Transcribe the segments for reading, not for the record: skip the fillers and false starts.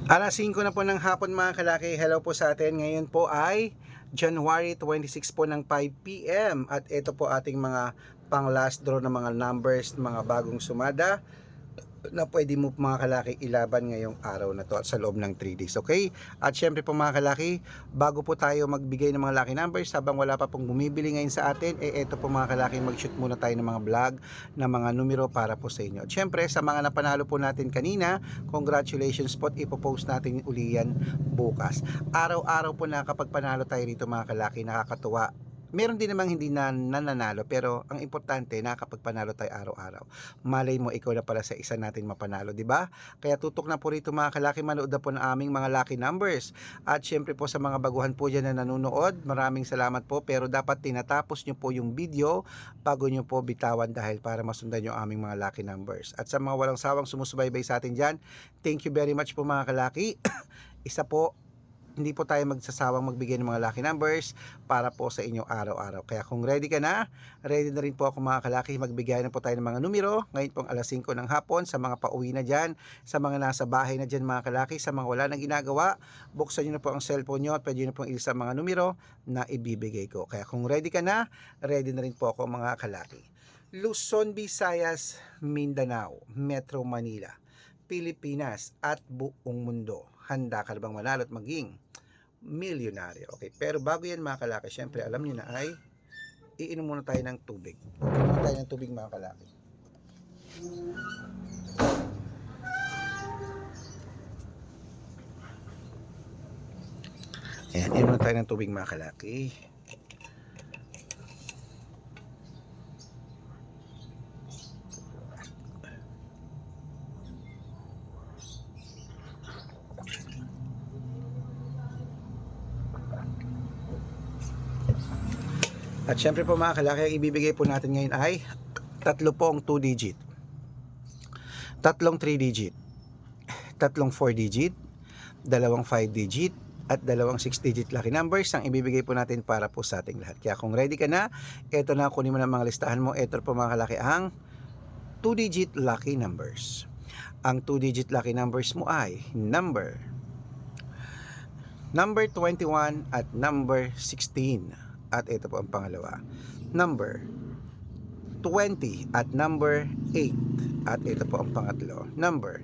Alas 5 na po ng hapon mga kalaki. Hello po sa atin. Ngayon po ay January 26 po ng 5 p.m. At ito po ating mga pang last draw ng mga numbers, mga bagong sumada na pwede mo mga kalaki ilaban ngayong araw na to at sa loob ng 3 days, okay? At syempre po mga kalaki, bago po tayo magbigay ng mga lucky numbers habang wala pa pong bumibili ngayon sa atin, eto po mga kalaki, mag-shoot muna tayo ng mga vlog na mga numero para po sa inyo. At syempre sa mga napanalo po natin kanina, congratulations po, ipopost natin uli yan bukas. Araw-araw po na kapag panalo tayo rito mga kalaki, nakakatuwa. Meron din namang hindi na nananalo, pero ang importante nakakapagpanalo tayo araw-araw. Malay mo ikaw na pala sa isa natin mapanalo, di ba? Kaya tutok na po rito mga kalaki, manood na po ng aming mga lucky numbers. At syempre po sa mga baguhan po dyan na nanonood, maraming salamat po, pero dapat tinatapos nyo po yung video bago nyo po bitawan dahil para masundan yung aming mga lucky numbers. At sa mga walang sawang sumusubaybay sa atin dyan, thank you very much po mga kalaki. Isa po, hindi po tayo magsasawang magbigay ng mga lucky numbers para po sa inyo araw-araw. Kaya kung ready ka na, ready na rin po ako mga kalaki, magbigay na po tayo ng mga numero. Ngayon pong alas 5 ng hapon, sa mga pauwi na dyan, sa mga nasa bahay na dyan mga kalaki, sa mga wala nang ginagawa, buksan nyo na po ang cellphone nyo at pwede nyo pong ilista mga numero na ibibigay ko. Kaya kung ready ka na, ready na rin po ako mga kalaki. Luzon, Visayas, Mindanao, Metro Manila, Pilipinas at buong mundo. Handa ka na bang manalo at maging milyonaryo? Okay, pero bago yan mga kalaki, syempre alam niyo na ay iinom muna tayo ng tubig. Iinom muna tayo ng tubig mga kalaki. Ayan, iinom muna tayo ng tubig mga kalaki. At syempre po mga kalaki, ang ibibigay po natin ngayon ay tatlo pong 2 digit, tatlong 3 digit, tatlong 4 digit, dalawang 5 digit, at dalawang 6 digit lucky numbers ang ibibigay po natin para po sa ating lahat. Kaya kung ready ka na, eto na, kunin mo na mga listahan mo. Eto po mga kalaki ang 2 digit lucky numbers. Ang 2 digit lucky numbers mo ay number 21 at number 16. At ito po ang pangalawa, number 20 at number 8. At ito po ang pangatlo, number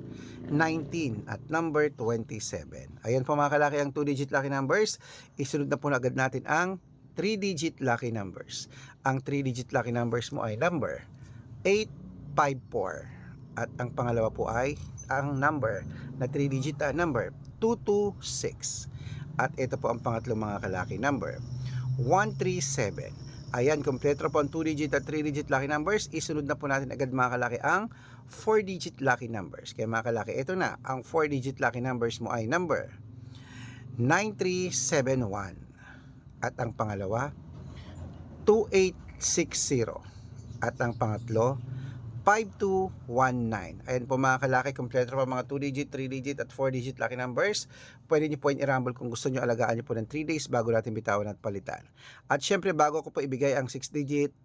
19 at number 27. Ayan po mga kalaki ang 2 digit lucky numbers. Isunod na po na agad natin ang 3 digit lucky numbers. Ang 3 digit lucky numbers mo ay number 854. At ang pangalawa po ay ang number na 3 digit number 226. At ito po ang pangatlo mga kalaki, number 137. Ayan, kompleto po ang 2 digit at 3 digit lucky numbers. Isunod na po natin agad mga kalaki ang 4 digit lucky numbers. Kaya mga kalaki, ito na, ang 4 digit lucky numbers mo ay number 9371. At ang pangalawa, 2860. At ang pangatlo, 5219. Ayan po mga kalaki, kompleto po mga 2 digit, 3 digit at 4 digit lucky numbers. Pwede nyo po yung i-rumble kung gusto nyo, alagaan nyo po ng 3 days bago natin bitawan at palitan. At syempre bago ko po ibigay ang 6 digit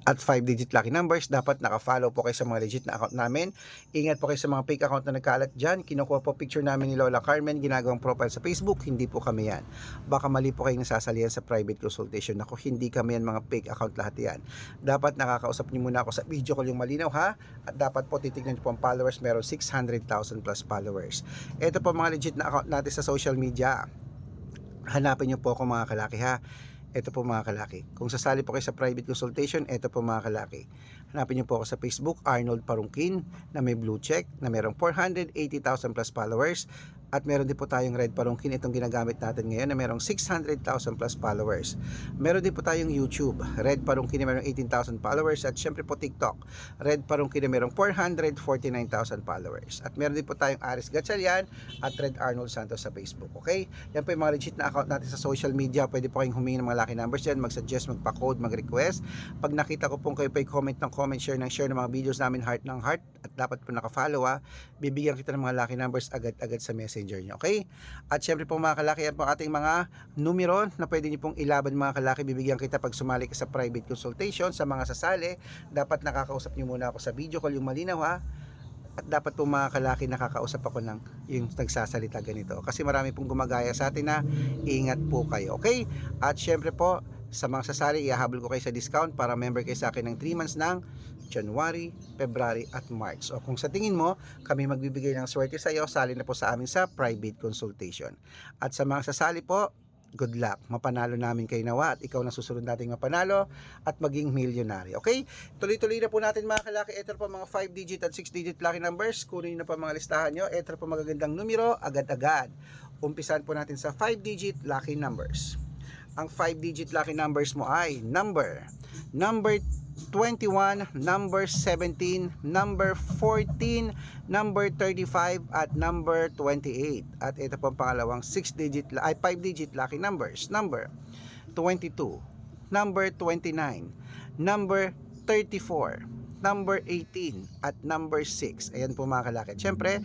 at 5 digit lucky numbers, dapat naka-follow po kayo sa mga legit na account namin. Ingat po kayo sa mga fake account na nagkalat dyan. Kinukuha po picture namin ni Lola Carmen, ginagawang profile sa Facebook. Hindi po kami yan. Baka mali po kayong nasasalihan sa private consultation. Ako, hindi kami yan, mga fake account lahat yan. Dapat nakakausap niyo muna ako sa video call yung malinaw ha. At dapat po titignan niyo po ang followers. Meron 600,000 plus followers. Ito po mga legit na account natin sa social media. Hanapin niyo po ako mga kalaki ha. Ito po mga kalaki. Kung sasali po kayo sa private consultation, ito po mga kalaki. Hanapin niyo po ako sa Facebook, Arnold Parungkin, na may blue check, na merong 480,000 plus followers. At meron din po tayong Red Parungkin, itong ginagamit natin ngayon, na merong 600,000 plus followers. Meron din po tayong YouTube, Red Parungkin, na merong 18,000 followers. At syempre po TikTok, Red Parungkin, na merong 449,000 followers. At meron din po tayong Aris Gatchalian at Red Arnold Santos sa Facebook. Okay? Yan po yung mga legit na account natin sa social media. Pwede po kayong humingi ng mga lucky numbers dyan, mag-suggest, magpa-code, mag-request. Pag nakita ko pong kayo pa comment ng comment, share ng mga videos namin, heart ng heart, at dapat po naka-follow bibigyan kita ng mga lucky numbers agad-agad sa messenger nyo, okay? At syempre po mga kalaki, yan po ating mga numero na pwede nyo pong ilaban mga kalaki. Bibigyan kita pag sumali ka sa private consultation. Sa mga sasali, dapat nakakausap nyo muna ako sa video call yung malinaw ha. At dapat po mga kalaki nakakausap ako ng yung nagsasalita ganito. Kasi marami pong gumagaya sa atin na ingat po kayo. Okay? At syempre po, sa mga sasali, ihahabol ko kayo sa discount para member kayo sa akin ng 3 months ng January, February at March. O kung sa tingin mo, kami magbibigay ng swerte sa iyo, sali na po sa amin sa private consultation. At sa mga sasali po, good luck. Mapanalo namin kayo nawa at ikaw na susunod nating mapanalo at maging millionaire. Okay? Tuloy-tuloy na po natin mga kalaki. Ito po mga 5-digit at 6-digit lucky numbers. Kunin na po mga listahan nyo. Ito po magagandang numero, agad-agad. Umpisan po natin sa 5-digit lucky numbers. Ang 5-digit lucky numbers mo ay number 21, number 17, number 14, number 35 at number 28. At ito po ang pangalawang 5-digit lucky numbers. Number 22, number 29, number 34, number 18 at number 6. Ayan po mga kalaki. Siyempre,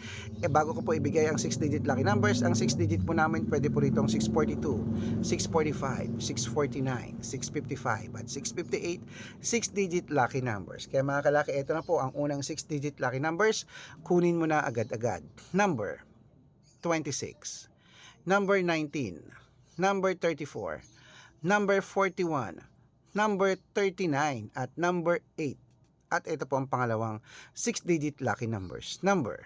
bago ko po ibigay ang 6-digit lucky numbers, ang 6-digit po namin pwede po rito ang 642, 645, 649, 655 at 658, 6-digit lucky numbers. Kaya mga kalaki, ito na po ang unang 6-digit lucky numbers. Kunin mo na agad-agad. Number 26, number 19, number 34, number 41, number 39 at number 8. At ito po ang pangalawang 6-digit lucky numbers. Number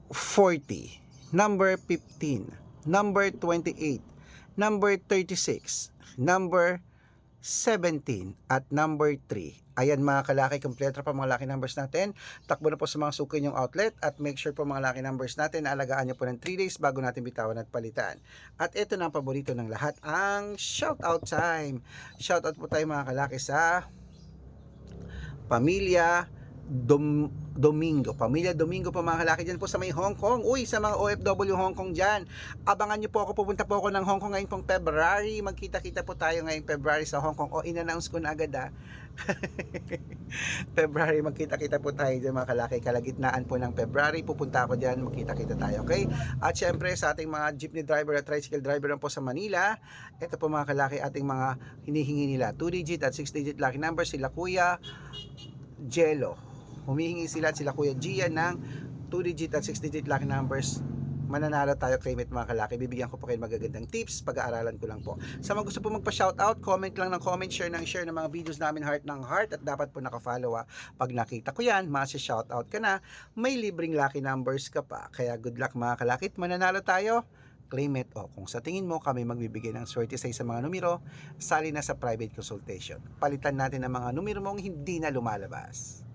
40, number 15, number 28, number 36, number 17 at number 3. Ayan mga kalaki, kompleto pa mga lucky numbers natin. Takbo na po sa mga suki yung outlet at make sure po mga lucky numbers natin na alagaan nyo po ng 3 days bago natin bitawan at palitan. At ito na ang paborito ng lahat, ang shoutout time. Shoutout po tayo mga kalaki sa Pamilya Domingo. Pamilya Domingo po mga kalaki dyan po sa may Hong Kong. Uy, sa mga OFW Hong Kong dyan. Abangan nyo po ako, pupunta po ako ng Hong Kong ngayon pong February. Magkita-kita po tayo ngayong February sa Hong Kong. O, in-announce ko na agad February, magkita-kita po tayo dyan mga kalaki. Kalagitnaan po ng February, pupunta ako dyan, magkita-kita tayo, okay? At syempre sa ating mga jeepney driver at tricycle driver po sa Manila, ito po mga kalaki ating mga hinihingi nila 2-digit at 6-digit lucky numbers, sila Kuya Jello. Humihingi sila at sila Kuya Gia ng 2-digit at 6-digit lucky numbers. Mananalo tayo kay mga kalaki. Bibigyan ko po kayo magagandang tips, pag-aaralan ko lang po. Sa mga gusto po magpa-shoutout, comment lang ng comment, share ng mga videos namin heart ng heart at dapat po naka-follow Pag nakita ko yan, masi-shoutout ka na, may libreng lucky numbers ka pa. Kaya good luck mga kalakit, mananalo tayo. Claim it. O kung sa tingin mo kami magbibigay ng swerte sa isang mga numero, sali na sa private consultation. Palitan natin ang mga numero mong hindi na lumalabas.